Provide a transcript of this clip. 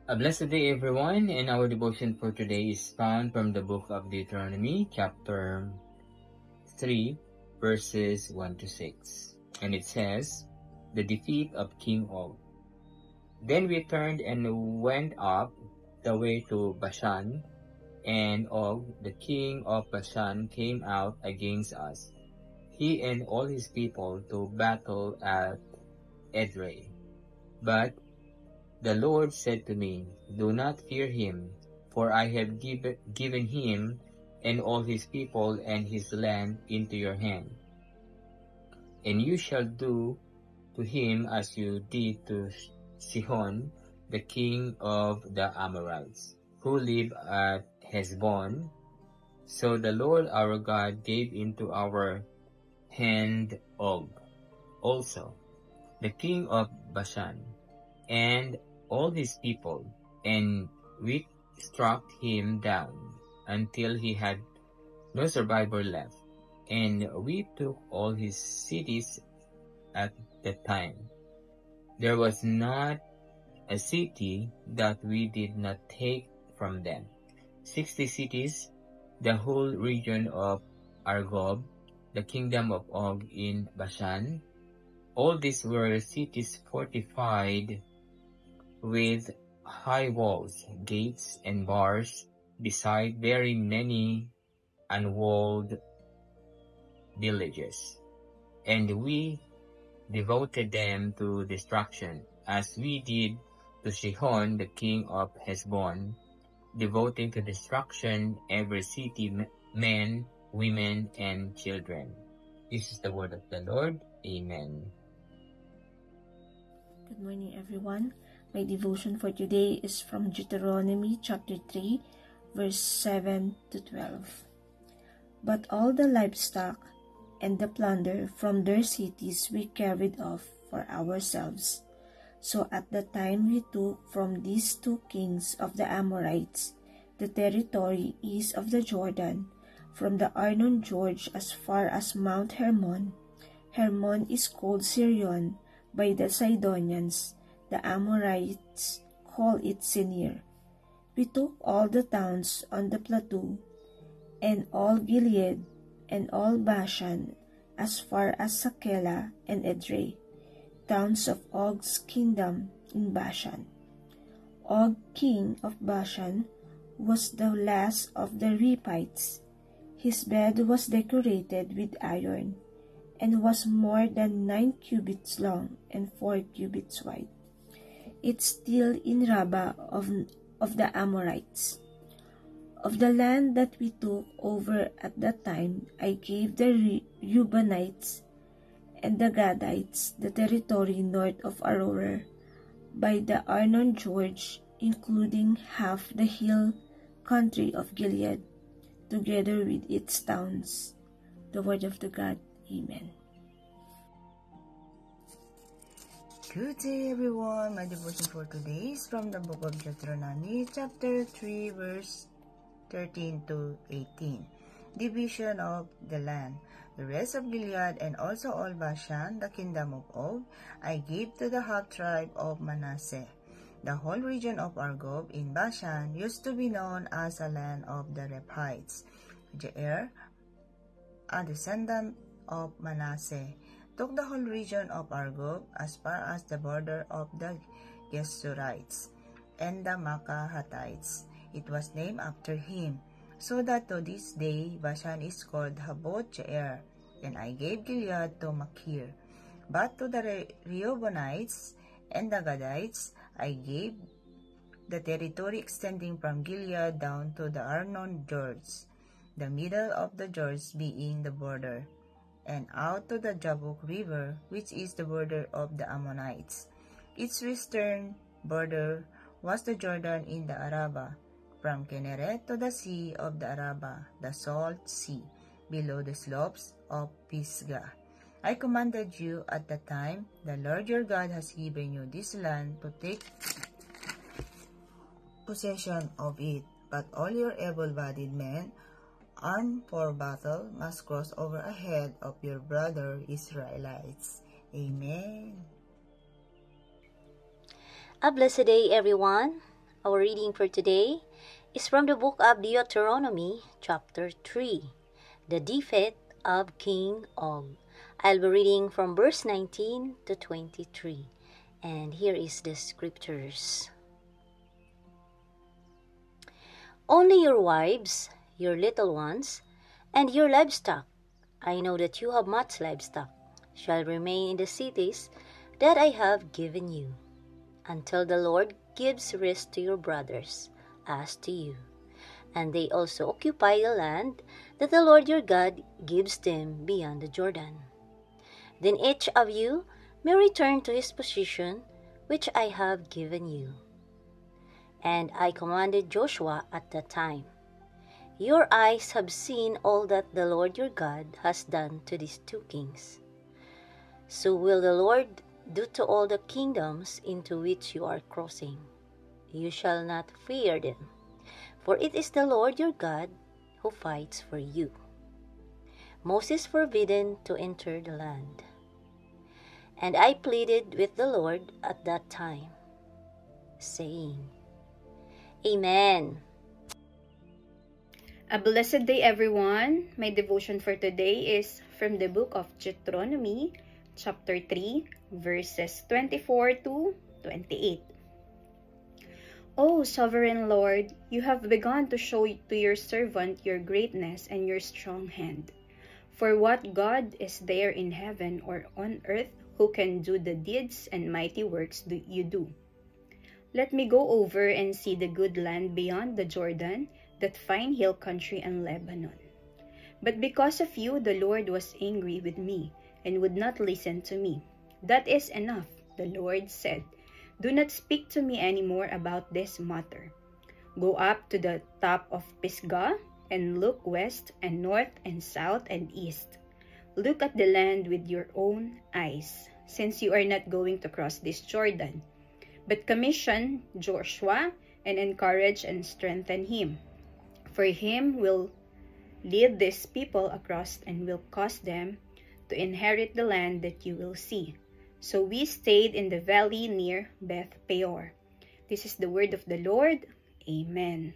A blessed day, everyone, and our devotion for today is found from the book of Deuteronomy, chapter 3, verses 1 to 6. And it says, The defeat of King Og. Then we turned and went up the way to Bashan, and Og, the king of Bashan, came out against us, he and all his people, to battle at Edrei. But the Lord said to me, Do not fear him, for I have given him and all his people and his land into your hand. And you shall do to him as you did to Sihon, the king of the Amorites, who lived at Heshbon. So the Lord our God gave into our hand Og, also the king of Bashan, and all his people, and we struck him down until he had no survivor left, and we took all his cities at that time. There was not a city that we did not take from them. 60 cities, the whole region of Argob, the kingdom of Og in Bashan. All these were cities fortified with high walls, gates, and bars, beside very many unwalled villages. And we devoted them to destruction, as we did to Sihon, the king of Heshbon, devoting to destruction every city, men, women, and children. This is the word of the Lord. Amen. Good morning, everyone. My devotion for today is from Deuteronomy chapter 3, verse 7 to 12. But all the livestock and the plunder from their cities we carried off for ourselves. So at the time we took from these two kings of the Amorites the territory east of the Jordan, from the Arnon Gorge as far as Mount Hermon. Hermon is called Sirion by the Sidonians. The Amorites call it Senir. We took all the towns on the plateau, and all Gilead, and all Bashan, as far as Sakela and Edrei, towns of Og's kingdom in Bashan. Og, king of Bashan, was the last of the Rephites. His bed was decorated with iron, and was more than 9 cubits long and 4 cubits wide. It's still in Rabbah of the Amorites. Of the land that we took over at that time, I gave the Reubenites and the Gadites the territory north of Aroer by the Arnon Gorge, including half the hill country of Gilead, together with its towns. The word of the God. Amen. Good day, everyone. My devotion for today is from the book of Deuteronomy, chapter 3, verse 13 to 18. Division of the land. The rest of Gilead and also all Bashan, the kingdom of Og, I gave to the half-tribe of Manasseh. The whole region of Argob in Bashan used to be known as a land of the Rephites. Jair, a descendant of Manasseh, took the whole region of Argob as far as the border of the Geshurites and the Maccahatites. It was named after him, so that to this day Bashan is called Habot Jair. And I gave Gilead to Machir. But to the Reubenites and the Gadites I gave the territory extending from Gilead down to the Arnon Gorge, the middle of the Gorge being the border, and out to the Jabbok River, which is the border of the Ammonites. Its western border was the Jordan in the Arabah, from Kinneret to the sea of the Arabah, the Salt Sea, below the slopes of Pisgah. I commanded you at the time, the Lord your God has given you this land to take possession of it, but all your able-bodied men armed for battle must cross over ahead of your brother Israelites. Amen. A blessed day, everyone. Our reading for today is from the book of Deuteronomy, chapter 3, the defeat of King Og. I'll be reading from verse 19 to 23, and here is the scriptures. Only your wives, your little ones, and your livestock, I know that you have much livestock, shall remain in the cities that I have given you, until the Lord gives rest to your brothers, as to you, and they also occupy the land that the Lord your God gives them beyond the Jordan. Then each of you may return to his position which I have given you. And I commanded Joshua at that time, your eyes have seen all that the Lord your God has done to these two kings. So will the Lord do to all the kingdoms into which you are crossing. You shall not fear them, for it is the Lord your God who fights for you. Moses forbidden to enter the land. And I pleaded with the Lord at that time, saying, Amen. A blessed day, everyone. My devotion for today is from the book of Deuteronomy, chapter 3, verses 24 to 28. O sovereign Lord, you have begun to show to your servant your greatness and your strong hand. For what God is there in heaven or on earth who can do the deeds and mighty works that you do? Let me go over and see the good land beyond the Jordan, that fine hill country and Lebanon. But because of you, the Lord was angry with me and would not listen to me. That is enough, the Lord said. Do not speak to me anymore about this matter. Go up to the top of Pisgah and look west and north and south and east. Look at the land with your own eyes, since you are not going to cross this Jordan. But commission Joshua and encourage and strengthen him. For him will lead these people across and will cause them to inherit the land that you will see. So we stayed in the valley near Beth Peor. This is the word of the Lord. Amen.